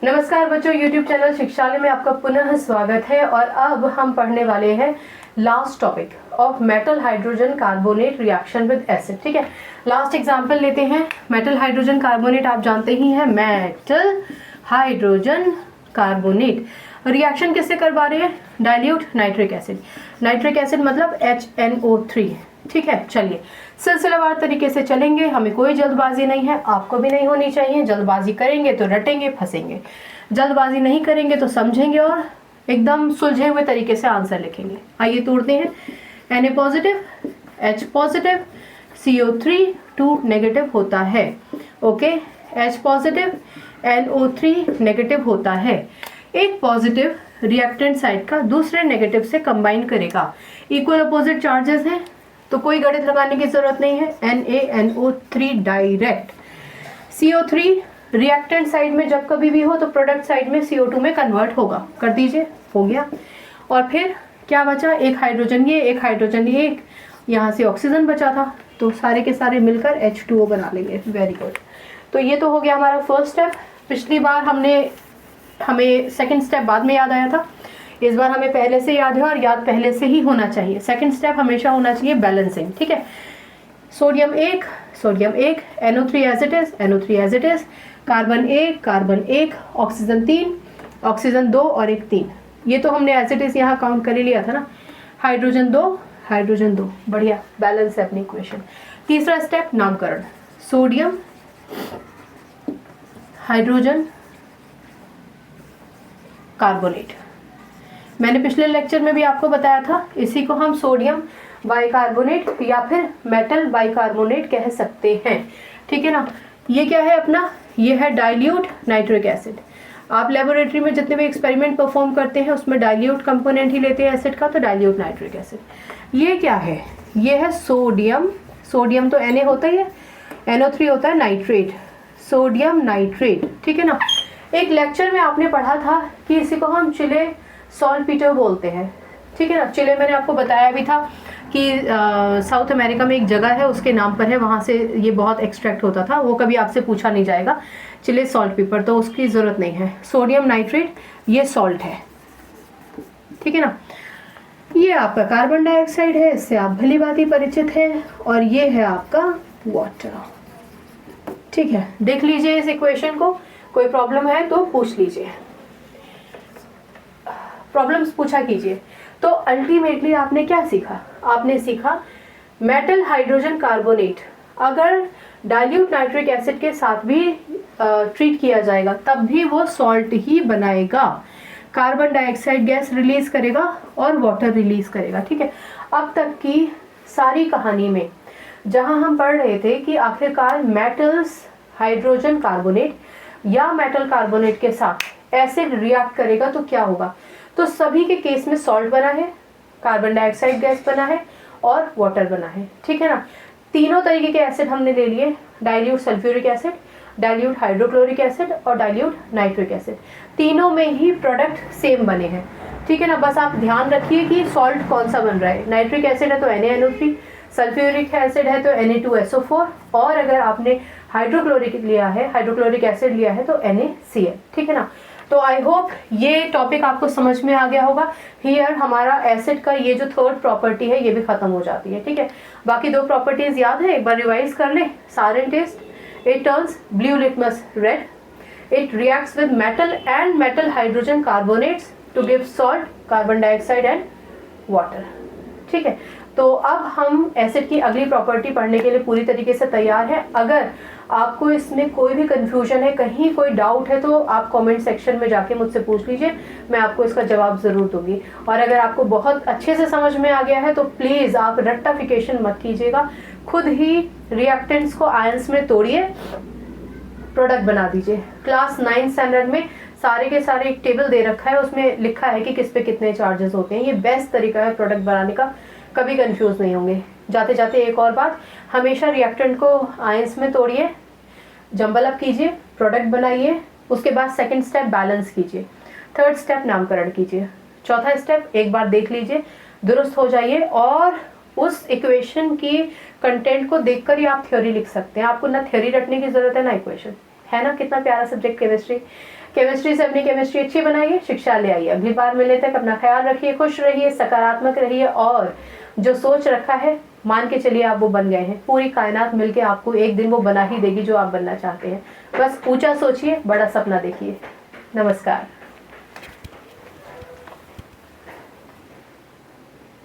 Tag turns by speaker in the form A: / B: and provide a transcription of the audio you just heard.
A: नमस्कार बच्चों, YouTube channel शिक्षालय में आपका पुनः स्वागत है। और अब हम पढ़ने वाले हैं last topic of metal hydrogen carbonate reaction with acid. ठीक है, लास्ट एग्जांपल लेते हैं। मेटल हाइड्रोजन कार्बोनेट आप जानते ही हैं, मेटल हाइड्रोजन कार्बोनेट रिएक्शन किससे करवा रहे हैं? Dilute nitric acid. Nitric acid मतलब HNO3। ठीक है, चलिए सिलसिलेवार तरीके से चलेंगे, हमें कोई जल्दबाजी नहीं है, आपको भी नहीं होनी चाहिए। जल्दबाजी करेंगे तो रटेंगे, फंसेंगे। जल्दबाजी नहीं करेंगे तो समझेंगे और एकदम सुलझे हुए तरीके से आंसर लिखेंगे। आइए तोड़ते हैं। Na positive, H positive, CO3 2 negative होता है। Okay, H positive, NO3 negative होता है। एक पॉजिटिव रिएक्टेंट साइड का दूसरे नेगेटिव से कंबाइन करेगा। इक्वल अपोजिट चार्जेस हैं तो कोई गणित लगाने की जरूरत नहीं है। NaNO3 direct. CO3 reactant side में जब कभी भी हो तो प्रोडक्ट साइड में CO2 में कन्वर्ट होगा। कर दीजिए, हो गया। और फिर क्या बचा? एक हाइड्रोजन ये, एक हाइड्रोजन ये, एक यहाँ से ऑक्सीजन बचा था, तो सारे के सारे मिलकर H2O बना लेंगे। Very good. तो ये तो हो गया हमारा फर्स्ट स्टेप। पिछली बार हमें सेकंड स्टेप बाद में याद आया था, इस बार हमें पहले से याद है और याद पहले से ही होना चाहिए। सेकंड स्टेप हमेशा होना चाहिए बैलेंसिंग। ठीक है, सोडियम एक, NO3 as it is, NO3 as it is, carbon एक, ऑक्सीजन 3, ऑक्सीजन 2 और एक 3। ये तो हमने एज इट इज यहाँ काउंट कर ही लिया था ना। हाइड्रोजन 2, बढ़िया, बैलेंस है अपनी इक्वेशन। तीसरा स्टेप नामकरण, सोडियम हाइड्रोजन कार्बोनेट। मैंने पिछले लेक्चर में भी आपको बताया था, इसी को हम सोडियम बाइकार्बोनेट या फिर मेटल बाइकार्बोनेट कह सकते हैं। ठीक है ना। ये क्या है अपना? ये है डाइल्यूट नाइट्रिक एसिड। आप लेबोरेटरी में जितने भी एक्सपेरिमेंट परफॉर्म करते हैं उसमें डाइल्यूट कंपोनेंट ही लेते हैं एसिड का, तो डाइल्यूट नाइट्रिक एसिड। ये क्या है? ये है सोडियम। सोडियम तो Na होता ही है, NO3 होता है नाइट्रेट, सोडियम नाइट्रेट। ठीक है ना। एक लेक्चर में आपने पढ़ा था कि इसी को हम चिले सॉल्टपीटर बोलते हैं। ठीक है ना। चिले मैंने आपको बताया भी था कि साउथ अमेरिका में एक जगह है, उसके नाम पर है, वहाँ से ये बहुत एक्सट्रैक्ट होता था। वो कभी आपसे पूछा नहीं जाएगा, चिले सॉल्टपीपर, तो उसकी ज़रूरत नहीं है। सोडियम नाइट्रेट ये सॉल्ट है। ठीक है ना। ये आपका कार्बन डाइऑक्साइड है, इससे आप भली भांति परिचित हैं। और ये है आपका वाटर। ठीक है, देख लीजिए इस इक्वेशन को, कोई प्रॉब्लम है तो पूछ लीजिए, प्रॉब्लम्स पूछा कीजिए। तो अल्टीमेटली आपने क्या सीखा? आपने सीखा मेटल हाइड्रोजन कार्बोनेट अगर डाइल्यूट नाइट्रिक एसिड के साथ भी ट्रीट किया जाएगा तब भी वो सॉल्ट ही बनाएगा, कार्बन डाइऑक्साइड गैस रिलीज करेगा और वाटर रिलीज करेगा। ठीक है। अब तक की सारी कहानी में जहां हम पढ़ रहे थे कि आखिरकार मेटल्स हाइड्रोजन कार्बोनेट या मेटल कार्बोनेट के साथ एसिड रिएक्ट करेगा तो क्या होगा, तो सभी के केस में सॉल्ट बना है, कार्बन डाइऑक्साइड गैस बना है और वाटर बना है। ठीक है ना। तीनों तरीके के एसिड हमने ले लिए, dilute sulphuric acid, dilute hydrochloric acid और डाइल्यूट नाइट्रिक एसिड। तीनों में ही प्रोडक्ट सेम बने हैं। ठीक है ना। बस आप ध्यान रखिए कि सॉल्ट कौन सा बन रहा है। नाइट्रिक एसिड है तो NaNO3, सल्फ्यूरिक एसिड है तो Na2SO4, और अगर आपने हाइड्रोक्लोरिक लिया है, हाइड्रोक्लोरिक एसिड लिया है तो NaCl। ठीक है ना। तो आई होप ये टॉपिक आपको समझ में आ गया होगा। हियर हमारा एसिड का ये जो थर्ड प्रॉपर्टी है ये भी खत्म हो जाती है। ठीक है। बाकी दो प्रॉपर्टीज याद है, एक बार रिवाइज कर ले। सारेन test, it turns blue litmus red, it reacts with metal and metal hydrogen carbonates to give salt, carbon dioxide and water. ठीक है। तो अब हम एसिड की अगली प्रॉपर्टी पढ़ने के लिए पूरी तरीके से तैयार हैं। अगर आपको इसमें कोई भी कंफ्यूजन है, कहीं कोई डाउट है, तो आप कमेंट सेक्शन में जाके मुझसे पूछ लीजिए, मैं आपको इसका जवाब जरूर दूंगी। और अगर आपको बहुत अच्छे से समझ में आ गया है तो प्लीज आप रट्टाफिकेशन मत कीजिएगा, खुद ही रिएक्टेंट्स को आयंस में तोड़िए, प्रोडक्ट बना दीजिए। क्लास 9 स्टैंडर्ड में सारे के सारे एक टेबल दे रखा है, उसमें लिखा है कि किस पे कितने चार्जेस होते हैं। ये बेस्ट तरीका है प्रोडक्ट बनाने का, कभी कंफ्यूज नहीं होंगे। जाते जाते एक और बात, हमेशा रिएक्टेंट को आयंस में तोड़िए, जंबल अप कीजिए, प्रोडक्ट बनाइए, उसके बाद सेकंड स्टेप बैलेंस कीजिए, थर्ड स्टेप नामकरण कीजिए, चौथा स्टेप एक बार देख लीजिए, दुरुस्त हो जाइए और उस इक्वेशन की कंटेंट को देखकर ही आप थ्योरी लिख सकते हैं। आपको ना थ्योरी रटने की जरूरत है ना इक्वेशन, है ना, कितना प्यारा सब्जेक्ट केमिस्ट्री। केमिस्ट्री से अपनी केमिस्ट्री अच्छी बनाइए, शिक्षा ले आइए। अगली बार मिले तक अपना ख्याल रखिए, खुश रहिए, सकारात्मक रहिए, और जो सोच रखा है मान के चलिए आप वो बन गए हैं। पूरी कायनात मिलके आपको एक दिन वो बना ही देगी जो आप बनना चाहते हैं। बस ऊंचा सोचिए, बड़ा सपना देखिए। नमस्कार।